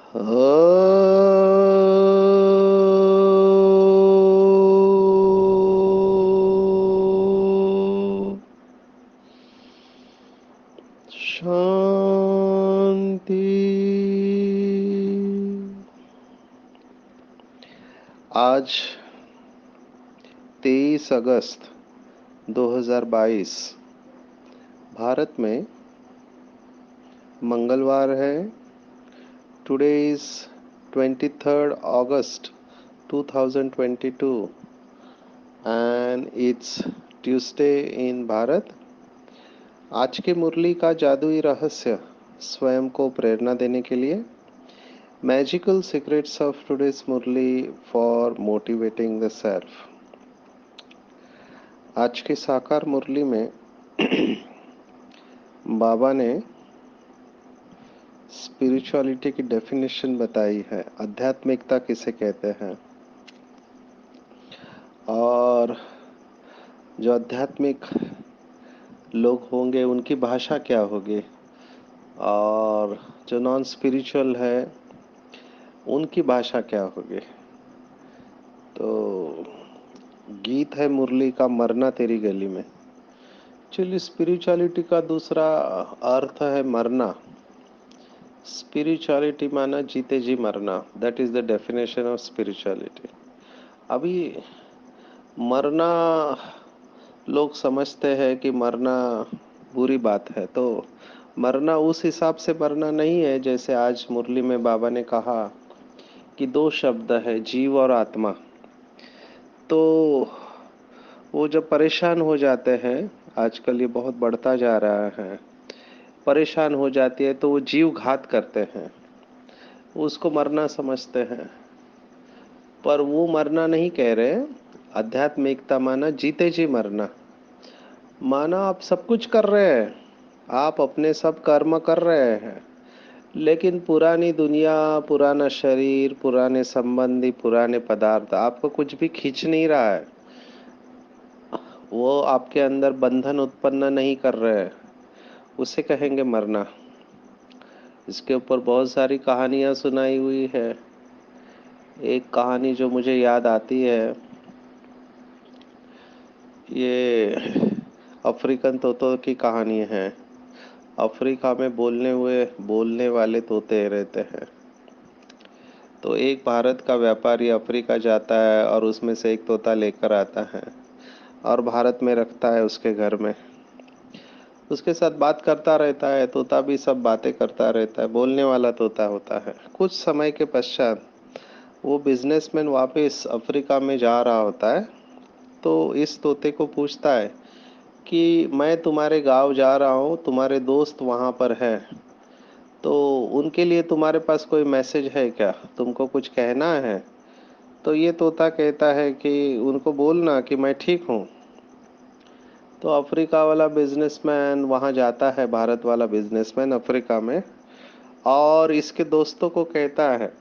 शांति। आज 23 अगस्त 2022 भारत में मंगलवार है। Today is 23rd August 2022 and it's Tuesday in Bharat. आज के मुरली का जादुई रहस्य स्वयं को प्रेरणा देने के लिए magical secrets of today's Murli for motivating the self. आज के साकार मुरली में बाबा ने स्पिरिचुअलिटी की डेफिनेशन बताई है, आध्यात्मिकता किसे कहते हैं, और जो आध्यात्मिक लोग होंगे उनकी भाषा क्या होगी, और जो नॉन स्पिरिचुअल है उनकी भाषा क्या होगी। तो गीत है मुरली का, मरना तेरी गली में। एक्चुअली स्पिरिचुअलिटी का दूसरा अर्थ है मरना। स्पिरिचुअलिटी माना जीते जी मरना, that is the definition of spirituality. अभी मरना लोग समझते हैं कि मरना बुरी बात है, तो मरना उस हिसाब से मरना नहीं है। जैसे आज मुरली में बाबा ने कहा कि दो शब्द है, जीव और आत्मा। तो वो जब परेशान हो जाते हैं, आजकल ये बहुत बढ़ता जा रहा है, परेशान हो जाती है तो वो जीव घात करते हैं, उसको मरना समझते हैं। पर वो मरना नहीं कह रहे। आध्यात्मिकता माना जीते जी मरना, माना आप सब कुछ कर रहे हैं, आप अपने सब कर्म कर रहे हैं, लेकिन पुरानी दुनिया, पुराना शरीर, पुराने संबंधी, पुराने पदार्थ आपको कुछ भी खींच नहीं रहा है, वो आपके अंदर बंधन उत्पन्न नहीं कर रहे हैं, उसे कहेंगे मरना। इसके ऊपर बहुत सारी कहानियां सुनाई हुई है। एक कहानी जो मुझे याद आती है, ये अफ्रीकन तोतों की कहानी है। अफ्रीका में बोलने वाले तोते रहते हैं। तो एक भारत का व्यापारी अफ्रीका जाता है और उसमें से एक तोता लेकर आता है और भारत में रखता है उसके घर में। उसके साथ बात करता रहता है, तोता भी सब बातें करता रहता है, बोलने वाला तोता होता है। कुछ समय के पश्चात वो बिजनेसमैन वापस अफ्रीका में जा रहा होता है, तो इस तोते को पूछता है कि मैं तुम्हारे गांव जा रहा हूँ, तुम्हारे दोस्त वहाँ पर हैं, तो उनके लिए तुम्हारे पास कोई मैसेज है क्या, तुमको कुछ कहना है। तो ये तोता कहता है कि उनको बोलना कि मैं ठीक हूँ। तो अफ्रीका वाला बिजनेसमैन वहाँ जाता है, भारत वाला बिजनेसमैन अफ्रीका में, और इसके दोस्तों को कहता है,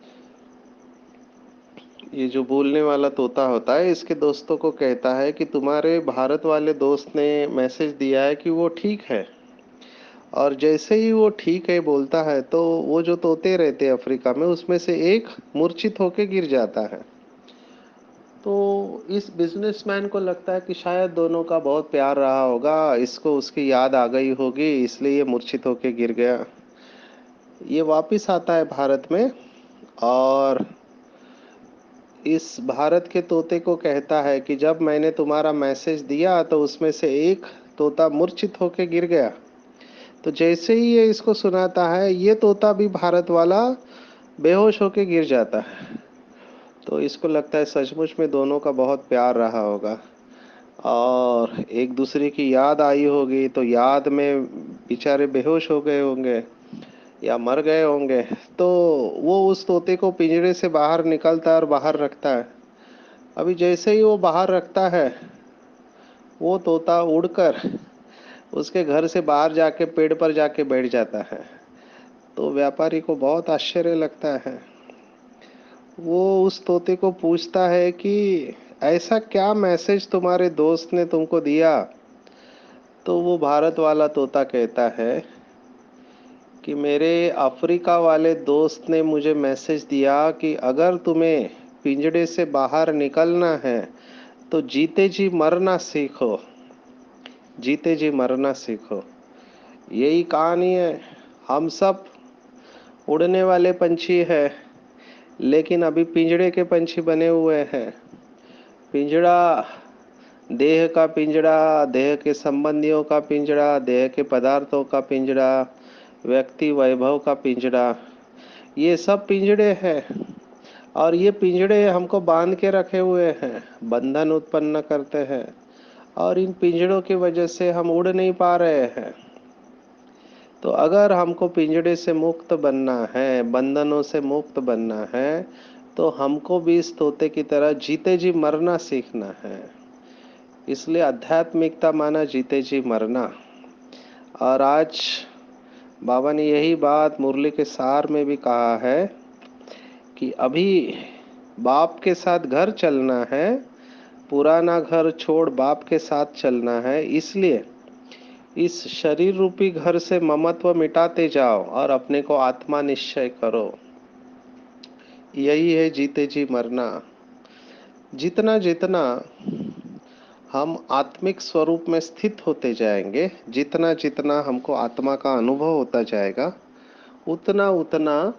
ये जो बोलने वाला तोता होता है इसके दोस्तों को कहता है कि तुम्हारे भारत वाले दोस्त ने मैसेज दिया है कि वो ठीक है। और जैसे ही वो ठीक है बोलता है, तो वो जो तोते रहते हैं अफ्रीका में, उसमें से एक मूर्छित होके गिर जाता है। तो इस बिजनेसमैन को लगता है कि शायद दोनों का बहुत प्यार रहा होगा, इसको उसकी याद आ गई होगी, इसलिए ये मूर्छित होके गिर गया। ये वापस आता है भारत में और इस भारत के तोते को कहता है कि जब मैंने तुम्हारा मैसेज दिया तो उसमें से एक तोता मूर्छित होके गिर गया। तो जैसे ही ये इसको सुनाता है, ये तोता भी भारत वाला बेहोश होके गिर जाता है। तो इसको लगता है सचमुच में दोनों का बहुत प्यार रहा होगा और एक दूसरे की याद आई होगी, तो याद में बेचारे बेहोश हो गए होंगे या मर गए होंगे। तो वो उस तोते को पिंजरे से बाहर निकलता है और बाहर रखता है। अभी जैसे ही वो बाहर रखता है, वो तोता उड़कर उसके घर से बाहर जाके पेड़ पर जाके बैठ जाता है। तो व्यापारी को बहुत आश्चर्य लगता है। वो उस तोते को पूछता है कि ऐसा क्या मैसेज तुम्हारे दोस्त ने तुमको दिया। तो वो भारत वाला तोता कहता है कि मेरे अफ्रीका वाले दोस्त ने मुझे मैसेज दिया कि अगर तुम्हें पिंजड़े से बाहर निकलना है तो जीते जी मरना सीखो, जीते जी मरना सीखो। यही कहानी है। हम सब उड़ने वाले पंछी हैं, लेकिन अभी पिंजड़े के पंछी बने हुए हैं। पिंजड़ा, देह का पिंजड़ा, देह के संबंधियों का पिंजड़ा, देह के पदार्थों का पिंजड़ा, व्यक्ति वैभव का पिंजड़ा, ये सब पिंजड़े हैं। और ये पिंजड़े हमको बांध के रखे हुए हैं, बंधन उत्पन्न करते हैं, और इन पिंजड़ों की वजह से हम उड़ नहीं पा रहे हैं। तो अगर हमको पिंजड़े से मुक्त बनना है, बंधनों से मुक्त बनना है, तो हमको भी इस तोते की तरह जीते जी मरना सीखना है। इसलिए आध्यात्मिकता माना जीते जी मरना। और आज बाबा ने यही बात मुरली के सार में भी कहा है कि अभी बाप के साथ घर चलना है, पुराना घर छोड़ बाप के साथ चलना है। इसलिए इस शरीर रूपी घर से ममत्व मिटाते जाओ और अपने को आत्मा निश्चय करो। यही है जीते जी मरना। जितना जितना हम आत्मिक स्वरूप में स्थित होते जाएंगे, जितना जितना हमको आत्मा का अनुभव होता जाएगा, उतना उतना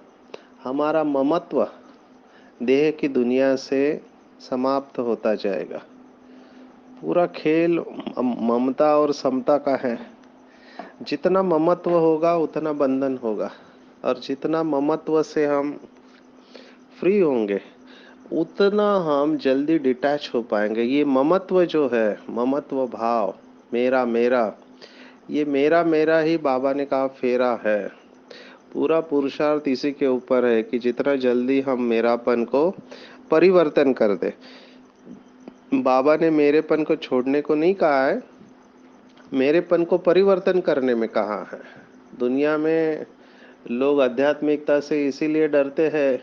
हमारा ममत्व देह की दुनिया से समाप्त होता जाएगा। पूरा खेल ममता और समता का है। जितना ममत्व होगा उतना बंधन होगा, और जितना ममत्व से हम फ्री होंगे उतना हम जल्दी डिटैच हो पाएंगे। ये ममत्व जो है, ममत्व भाव, मेरा मेरा, ये मेरा मेरा ही बाबा ने कहा फेरा है। पूरा पुरुषार्थ इसी के ऊपर है कि जितना जल्दी हम मेरापन को परिवर्तन कर दे। बाबा ने मेरेपन को छोड़ने को नहीं कहा है, मेरेपन को परिवर्तन करने में कहा है। दुनिया में लोग आध्यात्मिकता से इसीलिए डरते हैं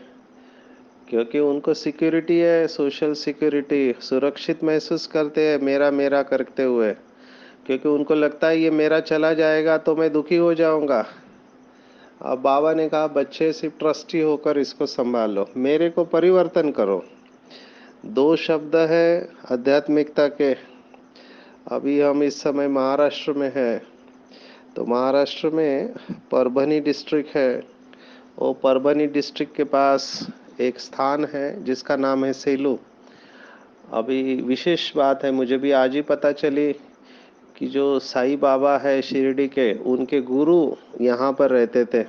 क्योंकि उनको सिक्योरिटी है, सोशल सिक्योरिटी, सुरक्षित महसूस करते हैं मेरा मेरा करते हुए, क्योंकि उनको लगता है ये मेरा चला जाएगा तो मैं दुखी हो जाऊंगा। अब बाबा ने कहा बच्चे सिर्फ ट्रस्टी होकर इसको संभालो, मेरे को परिवर्तन करो। दो शब्द है आध्यात्मिकता के। अभी हम इस समय महाराष्ट्र में है, तो महाराष्ट्र में परभनी डिस्ट्रिक्ट है। वो परभनी डिस्ट्रिक्ट के पास एक स्थान है जिसका नाम है सेलू। अभी विशेष बात है, मुझे भी आज ही पता चली कि जो साईं बाबा है शिरडी के, उनके गुरु यहाँ पर रहते थे।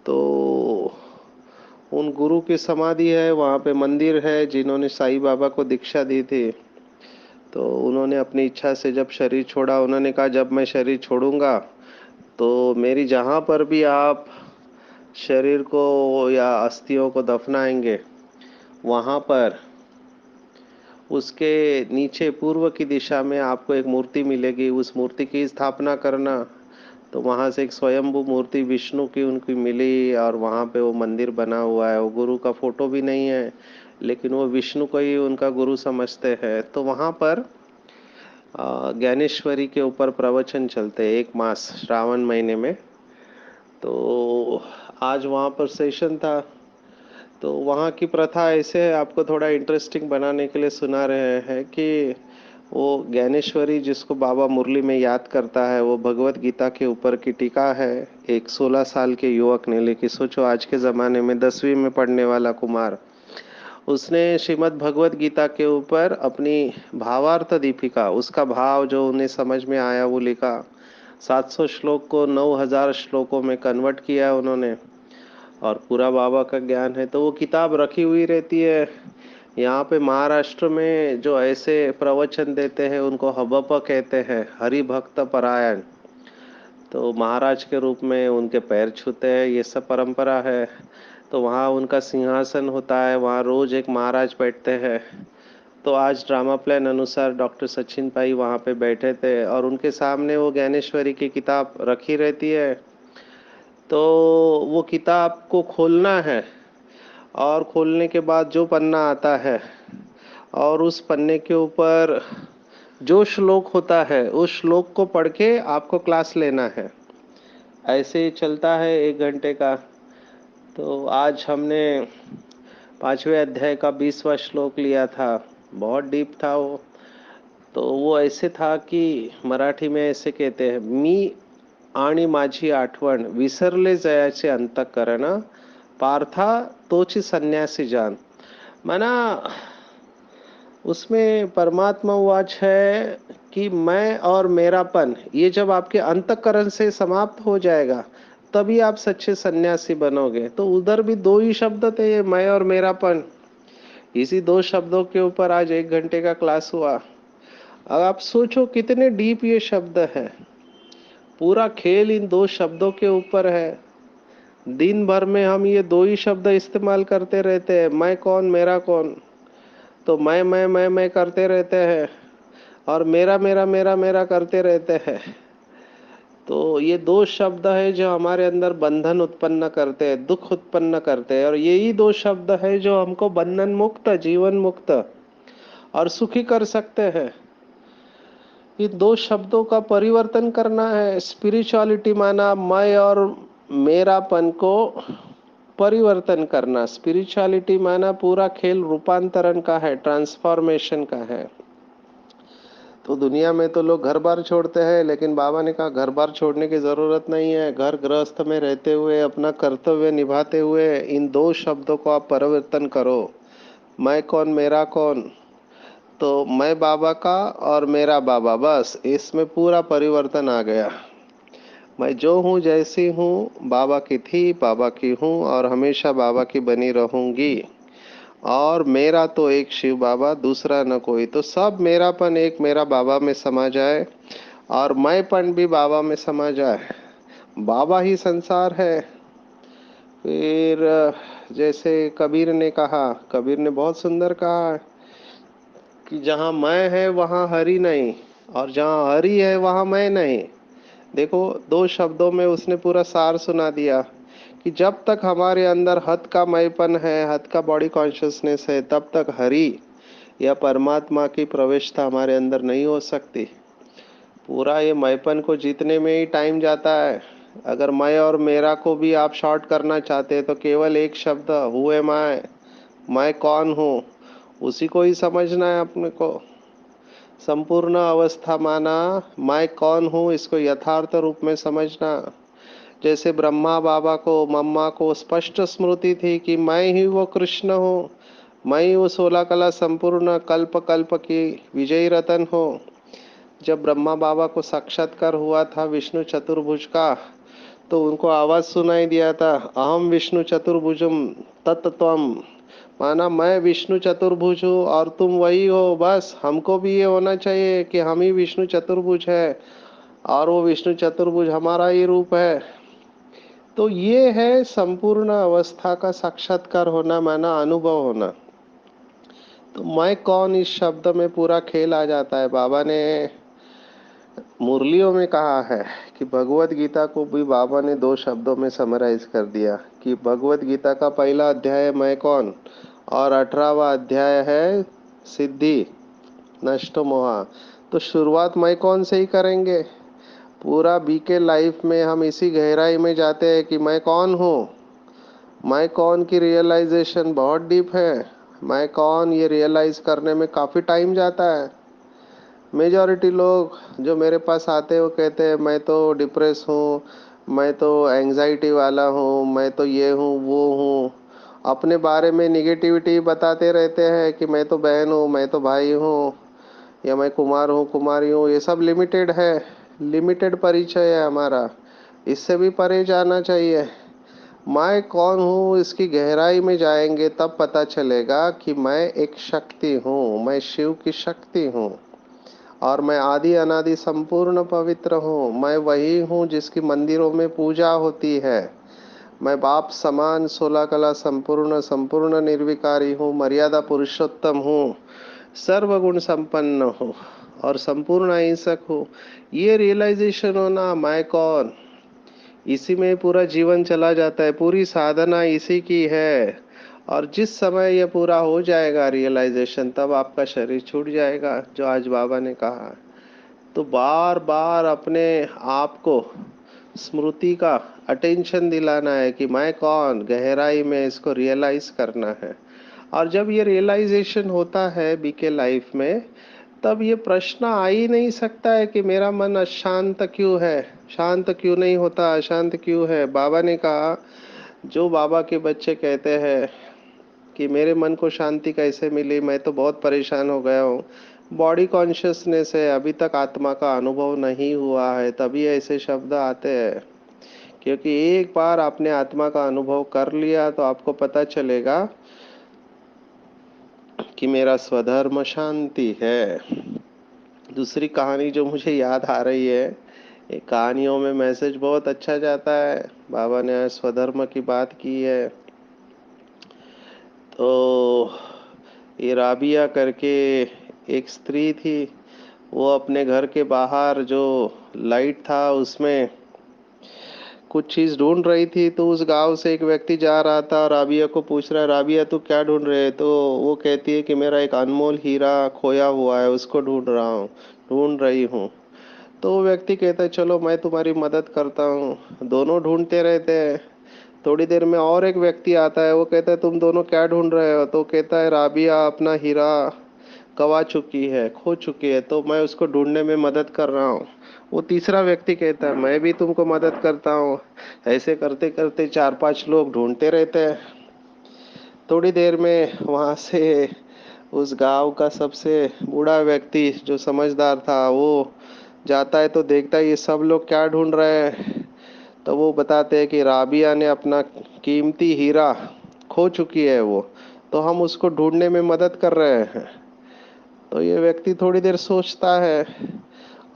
तो उन गुरु की समाधि है, वहाँ पे मंदिर है, जिन्होंने साईं बाबा को दीक्षा दी थी। तो उन्होंने अपनी इच्छा से जब शरीर छोड़ा, उन्होंने कहा जब मैं शरीर छोड़ूंगा तो मेरी जहाँ पर भी आप शरीर को या अस्थियों को दफनाएंगे, वहाँ पर उसके नीचे पूर्व की दिशा में आपको एक मूर्ति मिलेगी, उस मूर्ति की स्थापना करना। तो वहाँ से एक स्वयंभू मूर्ति विष्णु की उनकी मिली, और वहाँ पे वो मंदिर बना हुआ है। वो गुरु का फोटो भी नहीं है, लेकिन वो विष्णु को ही उनका गुरु समझते हैं। तो वहाँ पर ज्ञानेश्वरी के ऊपर प्रवचन चलते हैं 1 मास श्रावण महीने में। तो आज वहाँ पर सेशन था। तो वहाँ की प्रथा ऐसे है, आपको थोड़ा इंटरेस्टिंग बनाने के लिए सुना रहे हैं कि वो ज्ञानेश्वरी जिसको बाबा मुरली में याद करता है, वो भगवत गीता के ऊपर की टीका है। एक 16 साल के युवक ने लिखी। सोचो आज के ज़माने में 10वीं में पढ़ने वाला कुमार, उसने श्रीमद् भगवत गीता के ऊपर अपनी भावार्थ दीपिका, उसका भाव जो उन्हें समझ में आया वो लिखा। 700 श्लोक को 9000 श्लोकों में कन्वर्ट किया उन्होंने, और पूरा बाबा का ज्ञान है। तो वो किताब रखी हुई रहती है। यहाँ पे महाराष्ट्र में जो ऐसे प्रवचन देते हैं उनको हबप कहते हैं, हरि भक्त परायण। तो महाराज के रूप में उनके पैर छूते हैं, ये सब परंपरा है। तो वहाँ उनका सिंहासन होता है, वहाँ रोज एक महाराज बैठते हैं। तो आज ड्रामा प्लान अनुसार डॉक्टर सचिन भाई वहाँ पे बैठे थे, और उनके सामने वो ज्ञानेश्वरी की किताब रखी रहती है। तो वो किताब को खोलना है, और खोलने के बाद जो पन्ना आता है, और उस पन्ने के ऊपर जो श्लोक होता है उस श्लोक को पढ़ के आपको क्लास लेना है। ऐसे ही चलता है 1 घंटे का। तो आज हमने 5वें अध्याय का 20वां श्लोक लिया था। बहुत डीप था वो। तो वो ऐसे था कि मराठी में ऐसे कहते हैं, मी आणि माझी आठवण विसरले जयाचे अंतःकरण, पार्था तोची संन्यासी जान। माना उसमें परमात्मा वाच है कि मैं और मेरापन ये जब आपके अंतःकरण से समाप्त हो जाएगा तभी आप सच्चे सन्यासी बनोगे। तो उधर भी दो ही शब्द थे, ये मैं और मेरापन। इसी दो शब्दों के ऊपर आज 1 घंटे का क्लास हुआ। अब आप सोचो कितने डीप ये शब्द है। पूरा खेल इन दो शब्दों के ऊपर है। दिन भर में हम ये दो ही शब्द इस्तेमाल करते रहते हैं, मैं कौन मेरा कौन। तो मैं करते रहते हैं और मेरा मेरा मेरा मेरा करते रहते हैं। तो ये दो शब्द है जो हमारे अंदर बंधन उत्पन्न करते हैं, दुख उत्पन्न करते हैं, और यही दो शब्द है जो हमको बंधन मुक्त, जीवन मुक्त और सुखी कर सकते हैं। इन दो शब्दों का परिवर्तन करना है। स्पिरिचुअलिटी माना मैं और मेरापन को परिवर्तन करना। स्पिरिचुअलिटी माना पूरा खेल रूपांतरण का है, ट्रांसफॉर्मेशन का है। तो दुनिया में तो लोग घर बार छोड़ते हैं, लेकिन बाबा ने कहा घर बार छोड़ने की जरूरत नहीं है। घर गृहस्थ में रहते हुए अपना कर्तव्य निभाते हुए इन दो शब्दों को आप परिवर्तन करो। मैं कौन मेरा कौन। तो मैं बाबा का और मेरा बाबा, बस इसमें पूरा परिवर्तन आ गया। मैं जो हूँ जैसी हूँ, बाबा की थी, बाबा की हूँ और हमेशा बाबा की बनी रहूंगी। और मेरा तो एक शिव बाबा, दूसरा न कोई। तो सब मेरापन एक मेरा बाबा में समा जाए और मैंपन भी बाबा में समा जाए। बाबा ही संसार है। फिर जैसे कबीर ने कहा, कबीर ने बहुत सुंदर कहा कि जहाँ मैं है वहाँ हरि नहीं, और जहाँ हरि है वहाँ मैं नहीं। देखो, दो शब्दों में उसने पूरा सार सुना दिया कि जब तक हमारे अंदर हद का मैंपन है, हद का बॉडी कॉन्शियसनेस है, तब तक हरि या परमात्मा की प्रवेशता हमारे अंदर नहीं हो सकती। पूरा ये मैंपन को जीतने में ही टाइम जाता है। अगर मैं और मेरा को भी आप शॉर्ट करना चाहते हैं तो केवल एक शब्द, हु एम आई, मैं कौन हूँ, उसी को ही समझना है अपने को। संपूर्ण अवस्था माना मैं कौन हूँ, इसको यथार्थ रूप में समझना। जैसे ब्रह्मा बाबा को, मम्मा को स्पष्ट स्मृति थी कि मैं ही वो कृष्ण हूँ, मैं ही वो 16 कला संपूर्ण कल्प कल्प की विजयी रतन हूँ। जब ब्रह्मा बाबा को साक्षात्कार हुआ था विष्णु चतुर्भुज का, तो उनको आवाज सुनाई दिया था, अहम विष्णु चतुर्भुजम तत्त्वम। माना मैं विष्णु चतुर्भुज हूँ और तुम वही हो। बस हमको भी ये होना चाहिए कि हम ही विष्णु चतुर्भुज है और वो विष्णु चतुर्भुज हमारा ही रूप है। तो ये है संपूर्ण अवस्था का साक्षात्कार होना, माना अनुभव होना। तो मैं कौन, इस शब्द में पूरा खेल आ जाता है। बाबा ने मुरलियों में कहा है कि भगवत गीता को भी बाबा ने दो शब्दों में समराइज कर दिया कि भगवत गीता का पहला अध्याय है मैं कौन, और 18वां अध्याय है सिद्धि नष्ट मोहा। तो शुरुआत मैं कौन से ही करेंगे। पूरा बीके लाइफ में हम इसी गहराई में जाते हैं कि मैं कौन हूँ। मैं कौन की रियलाइजेशन बहुत डीप है। मैं कौन ये रियलाइज करने में काफ़ी टाइम जाता है। मेजॉरिटी लोग जो मेरे पास आते हैं वो कहते हैं मैं तो डिप्रेस हूँ, मैं तो एंजाइटी वाला हूँ, मैं तो ये हूँ वो हूँ। अपने बारे में निगेटिविटी बताते रहते हैं कि मैं तो बहन हूँ, मैं तो भाई हूँ, या मैं कुमार हूँ कुमारी हूँ। ये सब लिमिटेड है, लिमिटेड परिचय है हमारा। इससे भी परे जाना चाहिए। मैं कौन हूँ इसकी गहराई में जाएंगे तब पता चलेगा कि मैं एक शक्ति हूँ, मैं शिव की शक्ति हूँ और मैं आदि अनादि संपूर्ण पवित्र हूँ। मैं वही हूँ जिसकी मंदिरों में पूजा होती है। मैं बाप समान 16 कला संपूर्ण संपूर्ण निर्विकारी हूँ, मर्यादा पुरुषोत्तम हूँ, सर्वगुण संपन्न हूँ और संपूर्ण अहिंसक हूँ। ये रियलाइजेशन होना, मैं कौन, इसी में पूरा जीवन चला जाता है। पूरी साधना इसी की है। और जिस समय यह पूरा हो जाएगा रियलाइजेशन, तब आपका शरीर छूट जाएगा, जो आज बाबा ने कहा। तो बार बार अपने आप को स्मृति का अटेंशन दिलाना है कि मैं कौन, गहराई में इसको रियलाइज करना है। और जब ये रियलाइजेशन होता है बीके लाइफ में, तब ये प्रश्न आ ही नहीं सकता है कि मेरा मन अशांत क्यों है, शांत क्यों नहीं होता, अशांत क्यों है। बाबा ने कहा, जो बाबा के बच्चे कहते हैं कि मेरे मन को शांति कैसे मिली, मैं तो बहुत परेशान हो गया हूँ, बॉडी कॉन्शियसनेस है, अभी तक आत्मा का अनुभव नहीं हुआ है, तभी ऐसे शब्द आते हैं। क्योंकि एक बार आपने आत्मा का अनुभव कर लिया तो आपको पता चलेगा कि मेरा स्वधर्म शांति है। दूसरी कहानी जो मुझे याद आ रही है, ये कहानियों में मैसेज बहुत अच्छा जाता है। बाबा ने आज स्वधर्म की बात की है, तो ये राबिया करके एक स्त्री थी। वो अपने घर के बाहर जो लाइट था उसमें कुछ चीज ढूंढ रही थी। तो उस गांव से एक व्यक्ति जा रहा था और राबिया को पूछ रहा है, राबिया तू क्या ढूंढ रहे है? तो वो कहती है कि मेरा एक अनमोल हीरा खोया हुआ है, उसको ढूंढ रही हूँ। तो वो व्यक्ति कहता है, चलो मैं तुम्हारी मदद करता हूँ। दोनों ढूंढते रहते हैं। थोड़ी देर में और एक व्यक्ति आता है, वो कहता है, तुम दोनों क्या ढूंढ रहे हो? तो कहता है, राबिया अपना हीरा गवा चुकी है, खो चुकी है, तो मैं उसको ढूंढने में मदद कर रहा हूँ। वो तीसरा व्यक्ति कहता है, मैं भी तुमको मदद करता हूँ। ऐसे करते करते चार पांच लोग ढूंढते रहते हैं। थोड़ी देर में वहां से उस गांव का सबसे बूढ़ा व्यक्ति जो समझदार था, वो जाता है तो देखता है ये सब लोग क्या ढूंढ रहे हैं। तो वो बताते हैं कि राबिया ने अपना कीमती हीरा खो चुकी है वो, तो हम उसको ढूंढने में मदद कर रहे हैं। तो ये व्यक्ति थोड़ी देर सोचता है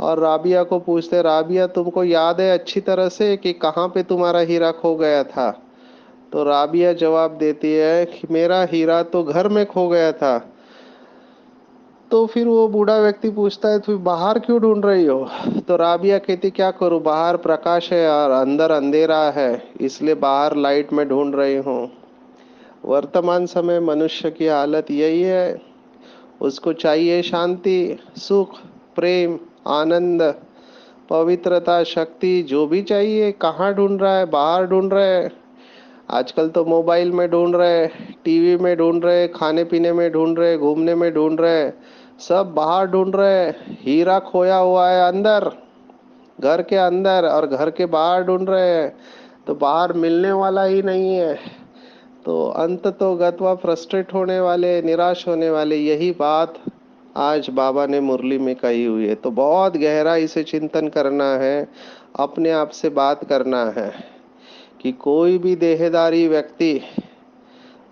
और राबिया को पूछते, राबिया तुमको याद है अच्छी तरह से कि कहाँ पे तुम्हारा हीरा खो गया था? तो राबिया जवाब देती है कि मेरा हीरा तो घर में खो गया था। तो फिर वो बूढ़ा व्यक्ति पूछता है, तुम बाहर क्यों ढूंढ रही हो? तो राबिया कहती, क्या करूं, बाहर प्रकाश है और अंदर अंधेरा है, इसलिए बाहर लाइट में ढूंढ रही हूँ। वर्तमान समय मनुष्य की हालत यही है। उसको चाहिए शांति, सुख, प्रेम, आनंद, पवित्रता, शक्ति, जो भी चाहिए। कहाँ ढूंढ रहा है? बाहर ढूंढ रहे हैं। आजकल तो मोबाइल में ढूंढ रहे, टीवी में ढूंढ रहे, खाने पीने में ढूंढ रहे, घूमने में ढूंढ रहे, सब बाहर ढूंढ रहे। हीरा खोया हुआ है अंदर, घर के अंदर, और घर के बाहर ढूंढ रहे हैं तो बाहर मिलने वाला ही नहीं है। तो अंत तो गत्वा फ्रस्ट्रेट होने वाले, निराश होने वाले। यही बात आज बाबा ने मुरली में कही हुई है। तो बहुत गहराई से चिंतन करना है, अपने आप से बात करना है कि कोई भी देहधारी व्यक्ति,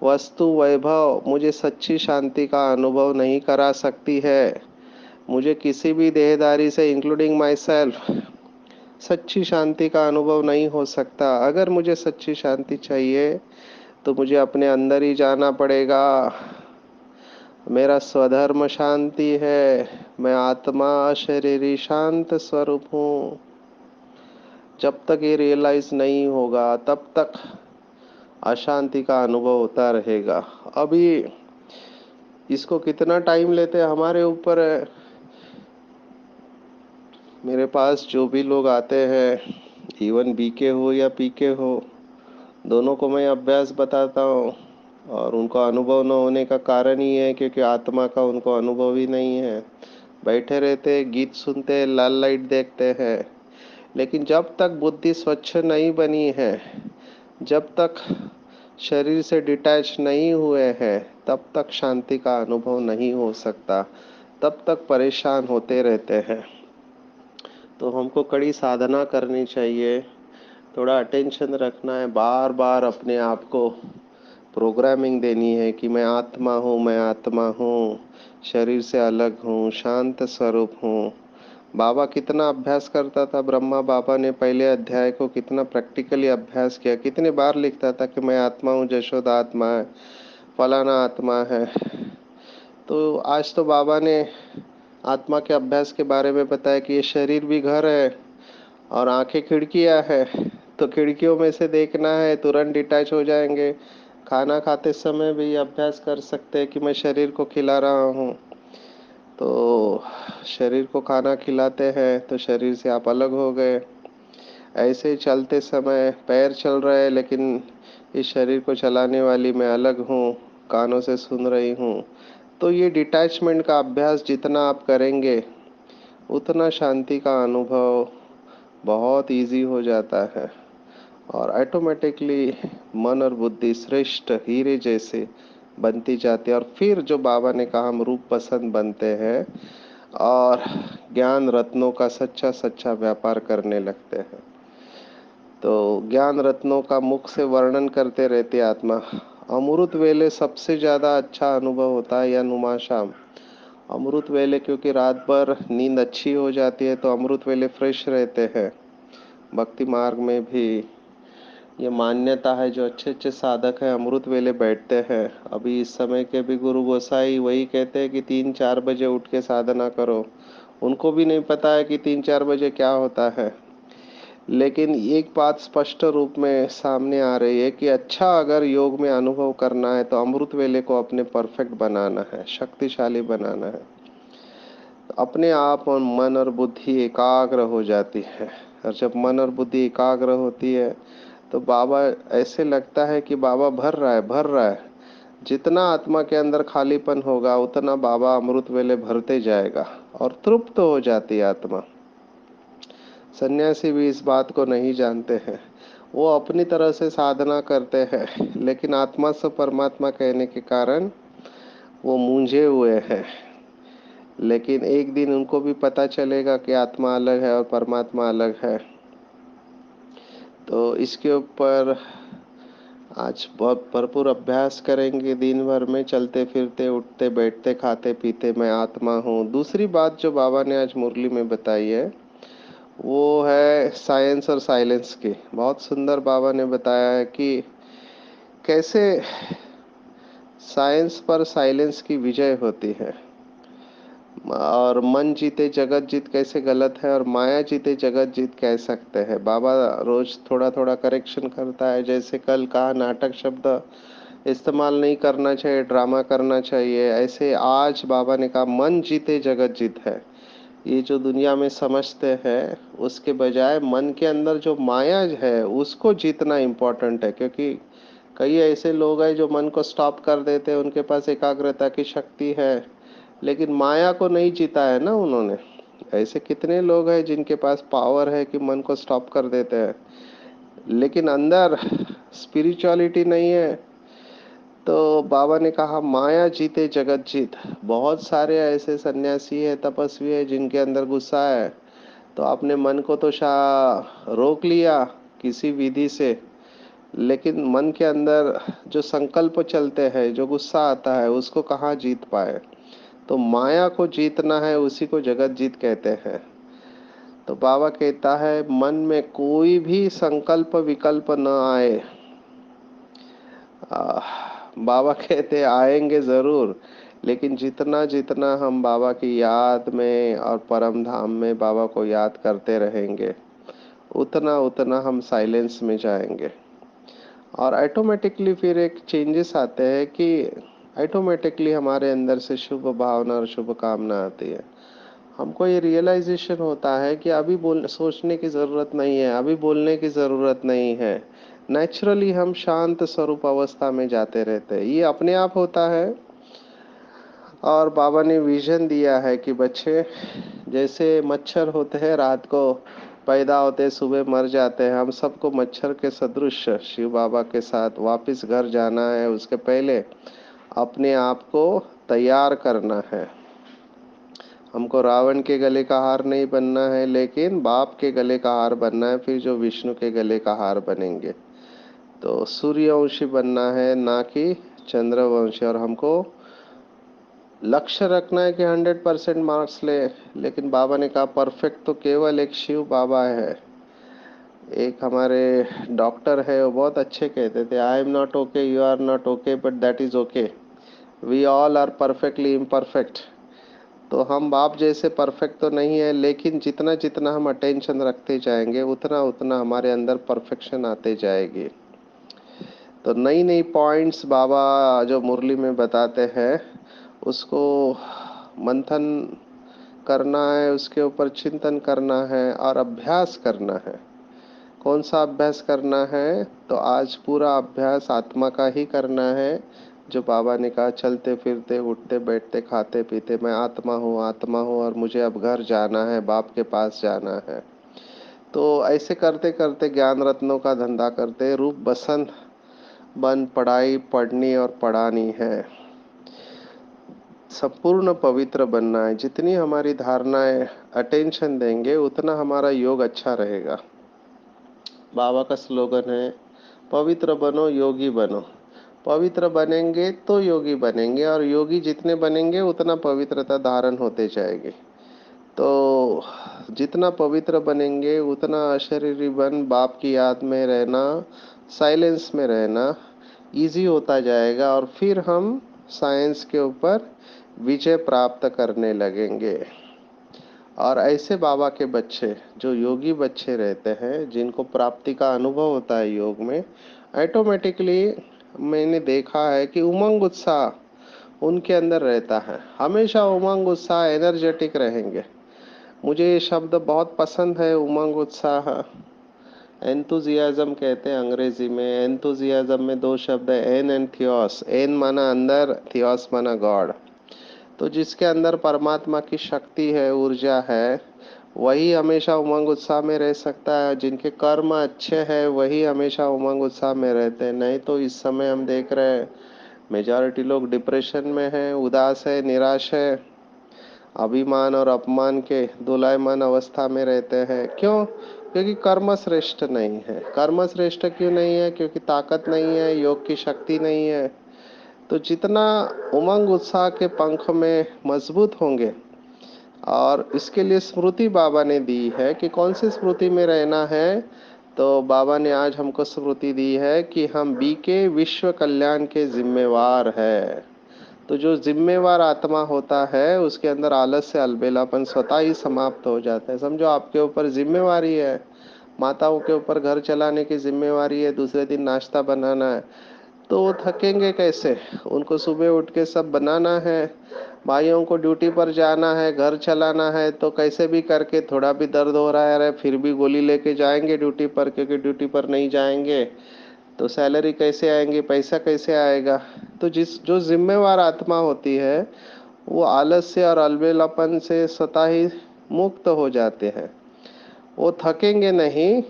वस्तु, वैभव मुझे सच्ची शांति का अनुभव नहीं करा सकती है। मुझे किसी भी देहधारी से, इंक्लूडिंग माई सेल्फ, सच्ची शांति का अनुभव नहीं हो सकता। अगर मुझे सच्ची शांति चाहिए तो मुझे अपने अंदर ही जाना पड़ेगा। मेरा स्वधर्म शांति है। मैं आत्मा शरीरी शांत स्वरूप हूँ। जब तक ये रियलाइज नहीं होगा तब तक अशांति का अनुभव होता रहेगा। अभी इसको कितना टाइम लेते हैं हमारे ऊपर है। मेरे पास जो भी लोग आते हैं, इवन बीके हो या पीके हो, दोनों को मैं अभ्यास बताता हूँ। और उनको अनुभव न होने का कारण ही है क्योंकि आत्मा का उनको अनुभव ही नहीं है। बैठे रहते, गीत सुनते, लाल लाइट देखते हैं, लेकिन जब तक बुद्धि स्वच्छ नहीं बनी है, जब तक शरीर से डिटैच नहीं हुए हैं, तब तक शांति का अनुभव नहीं हो सकता। तब तक परेशान होते रहते हैं। तो हमको कड़ी साधना करनी चाहिए, थोड़ा अटेंशन रखना है, बार बार अपने आप को प्रोग्रामिंग देनी है कि मैं आत्मा हूँ, मैं आत्मा हूँ, शरीर से अलग हूँ, शांत स्वरूप हूँ। बाबा कितना अभ्यास करता था, ब्रह्मा बाबा ने पहले अध्याय को कितना प्रैक्टिकली अभ्यास किया, कितने बार लिखता था कि मैं आत्मा हूँ, जशोदा आत्मा है, फलाना आत्मा है। तो आज तो बाबा ने आत्मा के अभ्यास के बारे में बताया कि ये शरीर भी घर है और आंखें खिड़कियां है। तो खिड़कियों में से देखना है, तुरंत डिटैच हो जाएंगे। खाना खाते समय भी अभ्यास कर सकते हैं कि मैं शरीर को खिला रहा हूँ। तो शरीर को खाना खिलाते हैं तो शरीर से आप अलग हो गए। ऐसे चलते समय पैर चल रहे हैं लेकिन इस शरीर को चलाने वाली मैं अलग हूँ, कानों से सुन रही हूँ। तो ये डिटैचमेंट का अभ्यास जितना आप करेंगे उतना शांति का अनुभव बहुत इजी हो जाता है और ऑटोमेटिकली मन और बुद्धि श्रेष्ठ हीरे जैसे बनती जाती है। और फिर जो बाबा ने कहा हम रूप पसंद बनते हैं और ज्ञान रत्नों का सच्चा सच्चा व्यापार करने लगते हैं। तो ज्ञान रत्नों का मुख से वर्णन करते रहती आत्मा। अमृत वेले सबसे ज़्यादा अच्छा अनुभव होता है या नुमा शाम। अमृत वेले क्योंकि रात भर नींद अच्छी हो जाती है तो अमृत वेले फ्रेश रहते हैं। भक्ति मार्ग में भी ये मान्यता है, जो अच्छे अच्छे साधक हैं अमृत वेले बैठते हैं। अभी इस समय के भी गुरु गोसाई वही कहते हैं कि 3-4 बजे उठ के साधना करो। उनको भी नहीं पता है कि 3-4 बजे क्या होता है, लेकिन एक बात स्पष्ट रूप में सामने आ रही है कि अच्छा अगर योग में अनुभव करना है तो अमृत वेले को अपने परफेक्ट बनाना है, शक्तिशाली बनाना है। तो अपने आप और मन और बुद्धि एकाग्र हो जाती है। और जब मन और बुद्धि एकाग्र होती है तो बाबा ऐसे लगता है कि बाबा भर रहा है, भर रहा है। जितना आत्मा के अंदर खालीपन होगा उतना बाबा अमृत वेले भरते जाएगा और तृप्त हो जाती है आत्मा। सन्यासी भी इस बात को नहीं जानते हैं। वो अपनी तरह से साधना करते हैं लेकिन आत्मा से परमात्मा कहने के कारण वो मूंझे हुए हैं। लेकिन एक दिन उनको भी पता चलेगा कि आत्मा अलग है और परमात्मा अलग है। तो इसके ऊपर आज बहुत भरपूर अभ्यास करेंगे। दिन भर में चलते फिरते उठते बैठते खाते पीते मैं आत्मा हूँ। दूसरी बात जो बाबा ने आज मुरली में बताई है वो है साइंस और साइलेंस की। बहुत सुंदर बाबा ने बताया है कि कैसे साइंस पर साइलेंस की विजय होती है और मन जीते जगत जीत कैसे गलत है और माया जीते जगत जीत कह सकते हैं। बाबा रोज थोड़ा थोड़ा करेक्शन करता है। जैसे कल कहा नाटक शब्द इस्तेमाल नहीं करना चाहिए, ड्रामा करना चाहिए, ऐसे आज बाबा ने कहा मन जीते जगत जीत है। ये जो दुनिया में समझते हैं उसके बजाय मन के अंदर जो माया है उसको जीतना इम्पोर्टेंट है। क्योंकि कई ऐसे लोग हैं जो मन को स्टॉप कर देते हैं, उनके पास एकाग्रता की शक्ति है लेकिन माया को नहीं जीता है ना उन्होंने। ऐसे कितने लोग हैं जिनके पास पावर है कि मन को स्टॉप कर देते हैं लेकिन अंदर स्पिरिचुअलिटी नहीं है। तो बाबा ने कहा माया जीते जगत जीत। बहुत सारे ऐसे सन्यासी है, तपस्वी है जिनके अंदर गुस्सा है तो आपने मन को तो रोक लिया किसी विधि से, लेकिन मन के अंदर जो संकल्प चलते हैं, जो गुस्सा आता है, उसको कहाँ जीत पाए। तो माया को जीतना है, उसी को जगत जीत कहते हैं। तो बाबा कहता है मन में कोई भी संकल्प विकल्प न आए। आ, बाबा कहते आएंगे जरूर, लेकिन जितना जितना हम बाबा की याद में और परम धाम में बाबा को याद करते रहेंगे उतना उतना हम साइलेंस में जाएंगे। और ऑटोमेटिकली फिर एक चेंजेस आते हैं कि ऑटोमेटिकली हमारे अंदर से शुभ भावना और शुभ कामना आती है। हमको ये रियलाइजेशन होता है कि अभी बोल सोचने की ज़रूरत नहीं है, अभी बोलने की ज़रूरत नहीं है। नेचुरली हम शांत स्वरूप अवस्था में जाते रहते हैं, ये अपने आप होता है। और बाबा ने विजन दिया है कि बच्चे जैसे मच्छर होते हैं रात को पैदा होते सुबह मर जाते हैं, हम सबको मच्छर के सदृश शिव बाबा के साथ वापस घर जाना है। उसके पहले अपने आप को तैयार करना है। हमको रावण के गले का हार नहीं बनना है लेकिन बाप के गले का हार बनना है, फिर जो विष्णु के गले का हार बनेंगे। तो सूर्यवंशी बनना है ना कि चंद्रवंशी। और हमको लक्ष्य रखना है कि 100% मार्क्स ले, लेकिन बाबा ने कहा परफेक्ट तो केवल एक शिव बाबा है। एक हमारे डॉक्टर है वो बहुत अच्छे कहते थे, I am not okay, you are not okay, but that is okay, we all are perfectly imperfect. तो हम बाप जैसे परफेक्ट तो नहीं है, लेकिन जितना जितना हम अटेंशन रखते जाएंगे उतना उतना हमारे अंदर परफेक्शन आते जाएगी। तो नई नई पॉइंट्स बाबा जो मुरली में बताते हैं उसको मंथन करना है, उसके ऊपर चिंतन करना है और अभ्यास करना है। कौन सा अभ्यास करना है? तो आज पूरा अभ्यास आत्मा का ही करना है। जो बाबा ने कहा, चलते फिरते उठते बैठते खाते पीते मैं आत्मा हूँ और मुझे अब घर जाना है, बाप के पास जाना है। तो ऐसे करते करते ज्ञान रत्नों का धंधा करते रूप बसंत बन पढ़ाई पढ़नी और पढ़ानी है। संपूर्ण पवित्र बनना है। जितनी हमारी धारणाएं अटेंशन देंगे उतना हमारा योग अच्छा रहेगा। बाबा का स्लोगन है, पवित्र बनो योगी बनो। पवित्र बनेंगे तो योगी बनेंगे, और योगी जितने बनेंगे उतना पवित्रता धारण होते जाएगी। तो जितना पवित्र बनेंगे उतना अशरीरी बन बाप की याद में रहना, साइलेंस में रहना इजी होता जाएगा, और फिर हम साइंस के ऊपर विजय प्राप्त करने लगेंगे। और ऐसे बाबा के बच्चे जो योगी बच्चे रहते हैं, जिनको प्राप्ति का अनुभव होता है योग में, ऑटोमेटिकली मैंने देखा है कि उमंग उत्साह उनके अंदर रहता है। हमेशा उमंग उत्साह, एनर्जेटिक रहेंगे। मुझे ये शब्द बहुत पसंद है, उमंग उत्साह। एंथुजियाज्म कहते हैं अंग्रेजी में। एंथुजियाज्म में दो शब्द है, एन एंड थियोस। एन माना अंदर, थियोस माना गॉड। तो जिसके अंदर परमात्मा की शक्ति है, ऊर्जा है, वही हमेशा उमंग उत्साह में रह सकता है। जिनके कर्म अच्छे हैं वही हमेशा उमंग उत्साह में रहते हैं। नहीं तो इस समय हम देख रहे हैं मेजॉरिटी लोग डिप्रेशन में है, उदास है, निराश है, अभिमान और अपमान के दोलायमान अवस्था में रहते हैं। क्यों? क्योंकि कर्म श्रेष्ठ नहीं है। कर्म श्रेष्ठ क्यों नहीं है? क्योंकि ताकत नहीं है, योग की शक्ति नहीं है। तो जितना उमंग उत्साह के पंख में मजबूत होंगे, और इसके लिए स्मृति बाबा ने दी है कि कौन सी स्मृति में रहना है। तो बाबा ने आज हमको स्मृति दी है कि हम बी के विश्व कल्याण के जिम्मेवार है। तो जो जिम्मेवार आत्मा होता है उसके अंदर आलस्य अलबेलापन स्वतः ही समाप्त हो जाता है। समझो आपके ऊपर जिम्मेवारी है, माताओं के ऊपर घर चलाने की जिम्मेवारी है, दूसरे दिन नाश्ता बनाना है, तो वो थकेंगे कैसे? उनको सुबह उठ के सब बनाना है, भाइयों को ड्यूटी पर जाना है, घर चलाना है, तो कैसे भी करके थोड़ा भी दर्द हो रहा है फिर भी गोली लेके जाएंगे ड्यूटी पर, क्योंकि ड्यूटी पर नहीं जाएंगे तो सैलरी कैसे आएंगी, पैसा कैसे आएगा? तो जो जिम्मेवार आत्मा होती है वो आलस्य और अलबेलापन से स्वतः ही मुक्त हो जाते हैं। वो थकेंगे नहीं,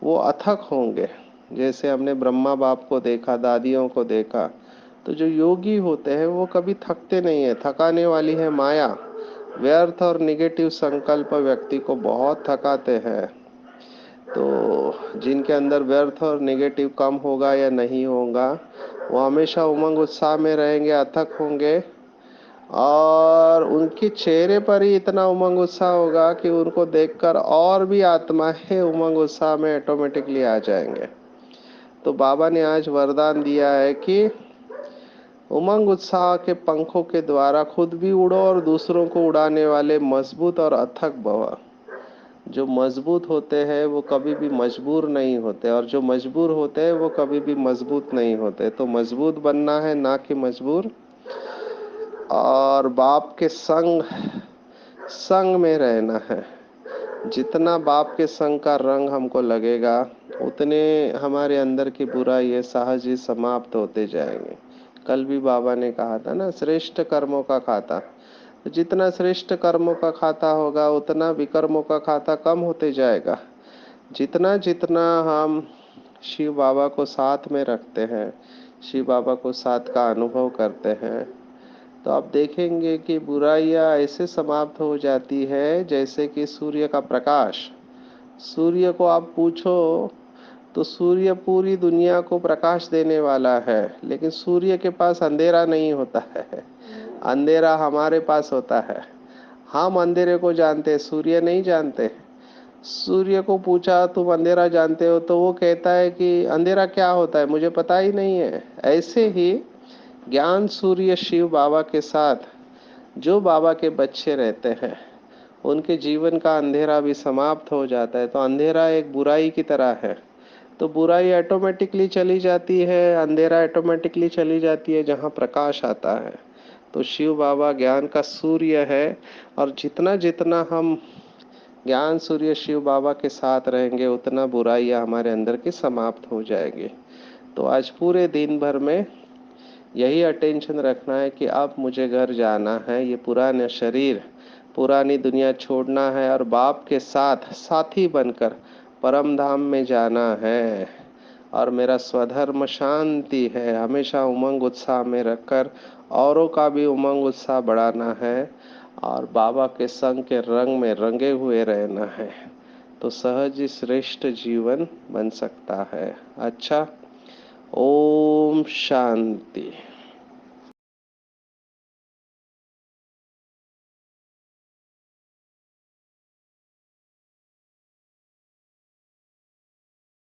वो अथक होंगे। जैसे हमने ब्रह्मा बाप को देखा, दादियों को देखा, तो जो योगी होते हैं वो कभी थकते नहीं है। थकाने वाली है माया। व्यर्थ और निगेटिव संकल्प व्यक्ति को बहुत थकाते हैं। तो जिनके अंदर व्यर्थ और नेगेटिव कम होगा या नहीं होगा, वो हमेशा उमंग उत्साह में रहेंगे, अथक होंगे, और उनके चेहरे पर ही इतना उमंग उत्साह होगा कि उनको देखकर और भी आत्माएं उमंग उत्साह में ऑटोमेटिकली आ जाएंगे। तो बाबा ने आज वरदान दिया है कि उमंग उत्साह के पंखों के द्वारा खुद भी उड़ो और दूसरों को उड़ाने वाले मजबूत और अथक भव। जो मजबूत होते हैं वो कभी भी मजबूर नहीं होते, और जो मजबूर होते हैं वो कभी भी मजबूत नहीं होते। तो मजबूत बनना है, ना कि मजबूर। और बाप के संग संग में रहना है। जितना बाप के संग का रंग हमको लगेगा उतने हमारे अंदर की बुराई है सहज ही समाप्त होते जाएंगे। कल भी बाबा ने कहा था ना, श्रेष्ठ कर्मों का खाता। तो जितना श्रेष्ठ कर्मों का खाता होगा उतना विकर्मों का खाता कम होते जाएगा। जितना जितना हम शिव बाबा को साथ में रखते हैं, शिव बाबा को साथ का अनुभव करते हैं, तो आप देखेंगे कि बुराइयां ऐसे समाप्त हो जाती है जैसे कि सूर्य का प्रकाश। सूर्य को आप पूछो तो सूर्य पूरी दुनिया को प्रकाश देने वाला है, लेकिन सूर्य के पास अंधेरा नहीं होता है। अंधेरा हमारे पास होता है। हम अंधेरे को जानते हैं, सूर्य नहीं जानते। सूर्य को पूछा तुम अंधेरा जानते हो, तो वो कहता है कि अंधेरा क्या होता है मुझे पता ही नहीं है। ऐसे ही ज्ञान सूर्य शिव बाबा के साथ जो बाबा के बच्चे रहते हैं उनके जीवन का अंधेरा भी समाप्त हो जाता है। तो अंधेरा एक बुराई की तरह है, तो बुराई ऑटोमेटिकली चली जाती है, अंधेरा ऑटोमेटिकली चली जाती है जहाँ प्रकाश आता है। तो शिव बाबा ज्ञान का सूर्य है, और जितना जितना हम ज्ञान सूर्य शिव बाबा के साथ रहेंगे उतना बुराइयां हमारे अंदर की समाप्त हो जाएगी। तो आज पूरे दिन भर में यही अटेंशन रखना है कि अब मुझे घर जाना है, ये पुराना शरीर, पुरानी दुनिया छोड़ना है और बाप के साथ साथी बनकर परम धाम में जाना है। और मेरा स्वधर्म शांति है, हमेशा उमंग उत्साह में रखकर औरों का भी उमंग उत्साह बढ़ाना है और बाबा के संग के रंग में रंगे हुए रहना है, तो सहज ही श्रेष्ठ जीवन बन सकता है। अच्छा, ओम शांति।